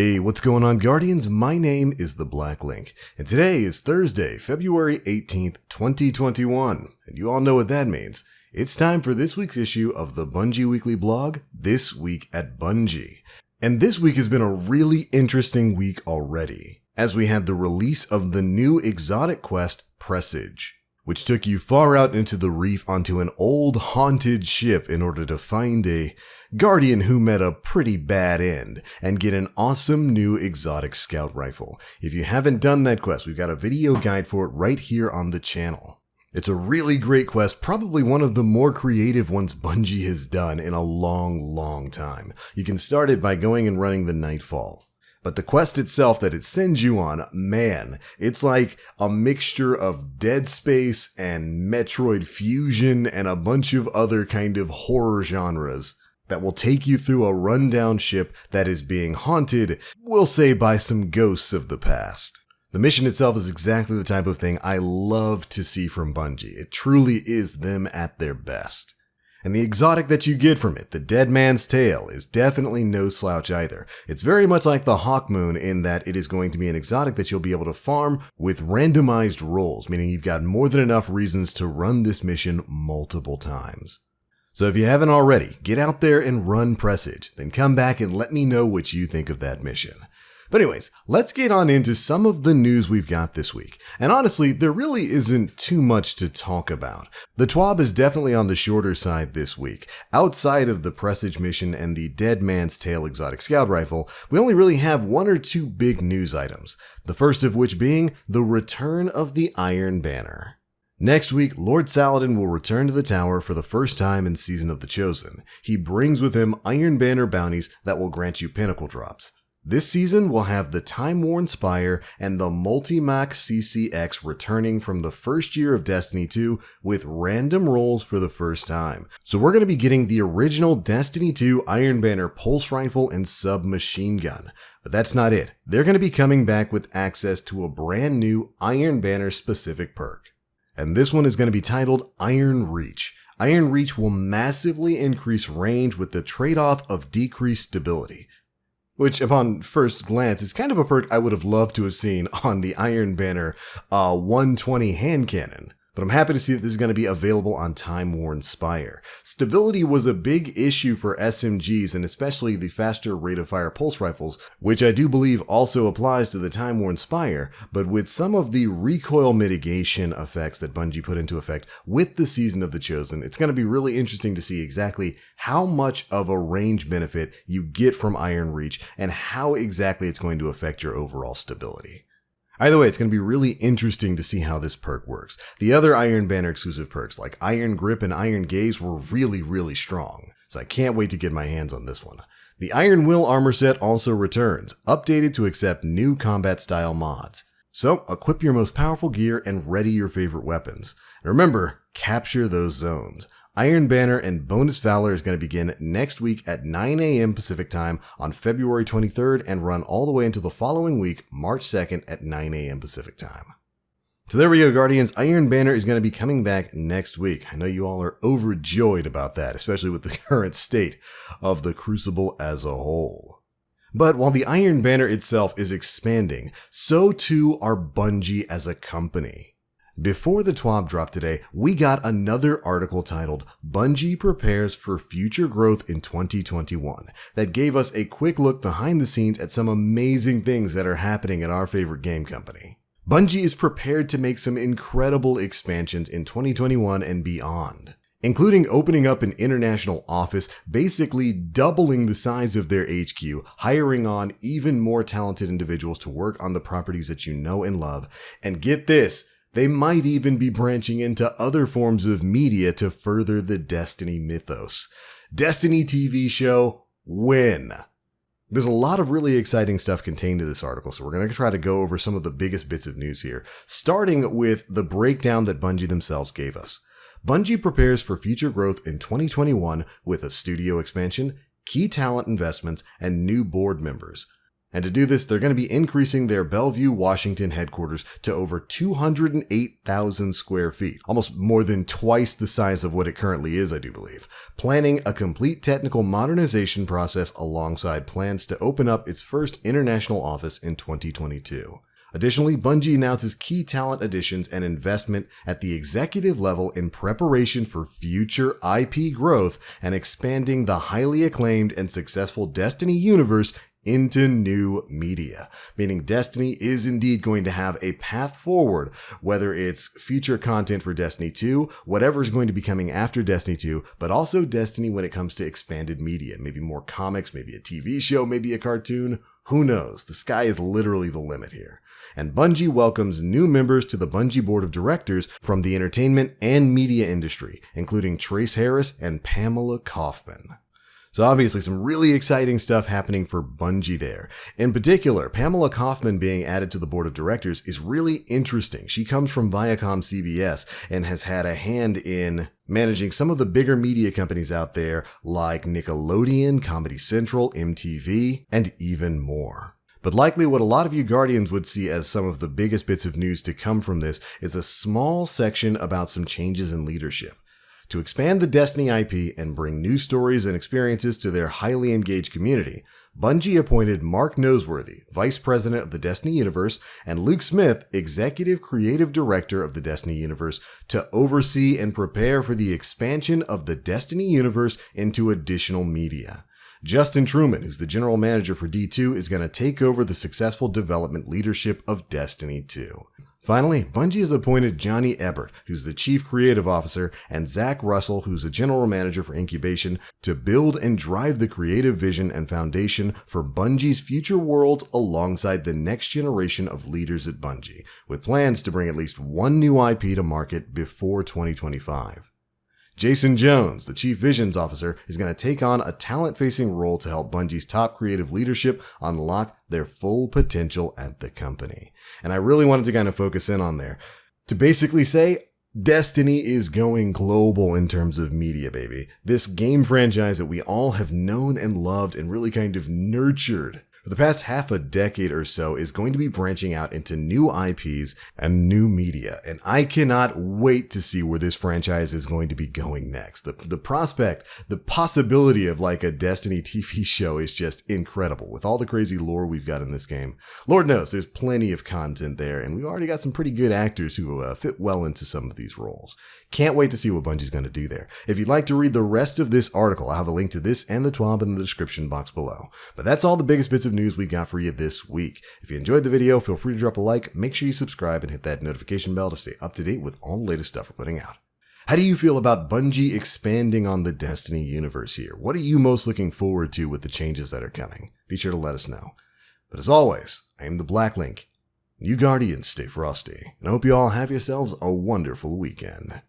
Hey, what's going on, Guardians? My name is The Black Link, and today is Thursday, February 18th, 2021. And you all know what that means. It's time for this week's issue of the Bungie Weekly Blog, This Week at Bungie. And this week has been a really interesting week already, as we had the release of the new exotic quest, Presage, which took you far out into the reef onto an old haunted ship in order to find a Guardian who met a pretty bad end and get an awesome new exotic scout rifle. If you haven't done that quest, we've got a video guide for it right here on the channel. It's a really great quest, probably one of the more creative ones Bungie has done in a long time. You can start it by going and running the Nightfall. But the quest itself that it sends you on, man, it's like a mixture of Dead Space and Metroid Fusion and a bunch of other kind of horror genres that will take you through a rundown ship that is being haunted, we'll say, by some ghosts of the past. The mission itself is exactly the type of thing I love to see from Bungie. It truly is them at their best. And the exotic that you get from it, the Dead Man's Tail, is definitely no slouch either. It's very much like the Hawkmoon in that it is going to be an exotic that you'll be able to farm with randomized rolls, meaning you've got more than enough reasons to run this mission multiple times. So if you haven't already, get out there and run Presage, then come back and let me know what you think of that mission. But anyways, let's get on into some of the news we've got this week. And honestly, there really isn't too much to talk about. The TWAB is definitely on the shorter side this week. Outside of the Presage mission and the Dead Man's Tail exotic scout rifle, we only really have one or two big news items. The first of which being the return of the Iron Banner. Next week, Lord Saladin will return to the tower for the first time in Season of the Chosen. He brings with him Iron Banner bounties that will grant you pinnacle drops. This season will have the Time-Worn Spire and the Multi-Mach CCX returning from the first year of Destiny 2 with random rolls for the first time. So we're going to be getting the original Destiny 2 Iron Banner pulse rifle and submachine gun. But that's not it. They're going to be coming back with access to a brand new Iron Banner specific perk. And this one is going to be titled Iron Reach. Iron Reach will massively increase range with the trade-off of decreased stability, which upon first glance is kind of a perk I would have loved to have seen on the Iron Banner 120 hand cannon. But I'm happy to see that this is going to be available on Time-Worn Spire. Stability was a big issue for SMGs and especially the faster rate of fire pulse rifles, which I do believe also applies to the Time-Worn Spire, but with some of the recoil mitigation effects that Bungie put into effect with the Season of the Chosen, it's going to be really interesting to see exactly how much of a range benefit you get from Iron Reach and how exactly it's going to affect your overall stability. Either way, it's going to be really interesting to see how this perk works. The other Iron Banner exclusive perks like Iron Grip and Iron Gaze were really strong, so I can't wait to get my hands on this one. The Iron Will armor set also returns, updated to accept new combat style mods. So equip your most powerful gear and ready your favorite weapons. And remember, capture those zones. Iron Banner and Bonus Valor is going to begin next week at 9 a.m. Pacific Time on February 23rd and run all the way until the following week, March 2nd at 9 a.m. Pacific Time. So there we go, Guardians. Iron Banner is going to be coming back next week. I know you all are overjoyed about that, especially with the current state of the Crucible as a whole. But while the Iron Banner itself is expanding, so too are Bungie as a company. Before the TWAB drop today, we got another article titled Bungie Prepares for Future Growth in 2021 that gave us a quick look behind the scenes at some amazing things that are happening at our favorite game company. Bungie is prepared to make some incredible expansions in 2021 and beyond, including opening up an international office, basically doubling the size of their HQ, hiring on even more talented individuals to work on the properties that you know and love, and get this, they might even be branching into other forms of media to further the Destiny mythos. Destiny TV show, when? There's a lot of really exciting stuff contained in this article, so we're going to try to go over some of the biggest bits of news here, starting with the breakdown that Bungie themselves gave us. Bungie prepares for future growth in 2021 with a studio expansion, key talent investments, and new board members. And to do this, they're going to be increasing their Bellevue, Washington headquarters to over 208,000 square feet, almost more than twice the size of what it currently is, I do believe. planning a complete technical modernization process alongside plans to open up its first international office in 2022. Additionally, Bungie announces key talent additions and investment at the executive level in preparation for future IP growth and expanding the highly acclaimed and successful Destiny universe into new media, meaning Destiny is indeed going to have a path forward, whether it's future content for Destiny 2, whatever is going to be coming after Destiny 2, but also Destiny when it comes to expanded media, maybe more comics, maybe a TV show, maybe a cartoon, who knows? The sky is literally the limit here. And Bungie welcomes new members to the Bungie board of directors from the entertainment and media industry, including Trace Harris and Pamela Kaufman. So obviously some really exciting stuff happening for Bungie there. In particular, Pamela Kaufman being added to the board of directors is really interesting. She comes from Viacom CBS and has had a hand in managing some of the bigger media companies out there like Nickelodeon, Comedy Central, MTV, and even more. But likely what a lot of you Guardians would see as some of the biggest bits of news to come from this is a small section about some changes in leadership. To expand the Destiny IP and bring new stories and experiences to their highly engaged community, Bungie appointed Mark Noseworthy, Vice President of the Destiny Universe, and Luke Smith, Executive Creative Director of the Destiny Universe, to oversee and prepare for the expansion of the Destiny Universe into additional media. Justin Truman, who's the General Manager for D2, is going to take over the successful development leadership of Destiny 2. Finally, Bungie has appointed Johnny Ebert, who's the Chief Creative Officer, and Zach Russell, who's the General Manager for Incubation, to build and drive the creative vision and foundation for Bungie's future worlds alongside the next generation of leaders at Bungie, with plans to bring at least one new IP to market before 2025. Jason Jones, the Chief Visions Officer, is going to take on a talent-facing role to help Bungie's top creative leadership unlock their full potential at the company. And I really wanted to kind of focus in on there to basically say Destiny is going global in terms of media, baby. This game franchise that we all have known and loved and really kind of nurtured for the past half a decade or so is going to be branching out into new IPs and new media. And I cannot wait to see where this franchise is going to be going next. The prospect, the possibility of like a Destiny TV show is just incredible with all the crazy lore we've got in this game. Lord knows there's plenty of content there, and we've already got some pretty good actors who fit well into some of these roles. Can't wait to see what Bungie's going to do there. If you'd like to read the rest of this article, I'll have a link to this and the TWAB in the description box below. But that's all the biggest bits of news we got for you this week. If you enjoyed the video, feel free to drop a like, make sure you subscribe, and hit that notification bell to stay up to date with all the latest stuff we're putting out. How do you feel about Bungie expanding on the Destiny universe here? What are you most looking forward to with the changes that are coming? Be sure to let us know. But as always, I am the Black Link. You Guardians stay frosty, and I hope you all have yourselves a wonderful weekend.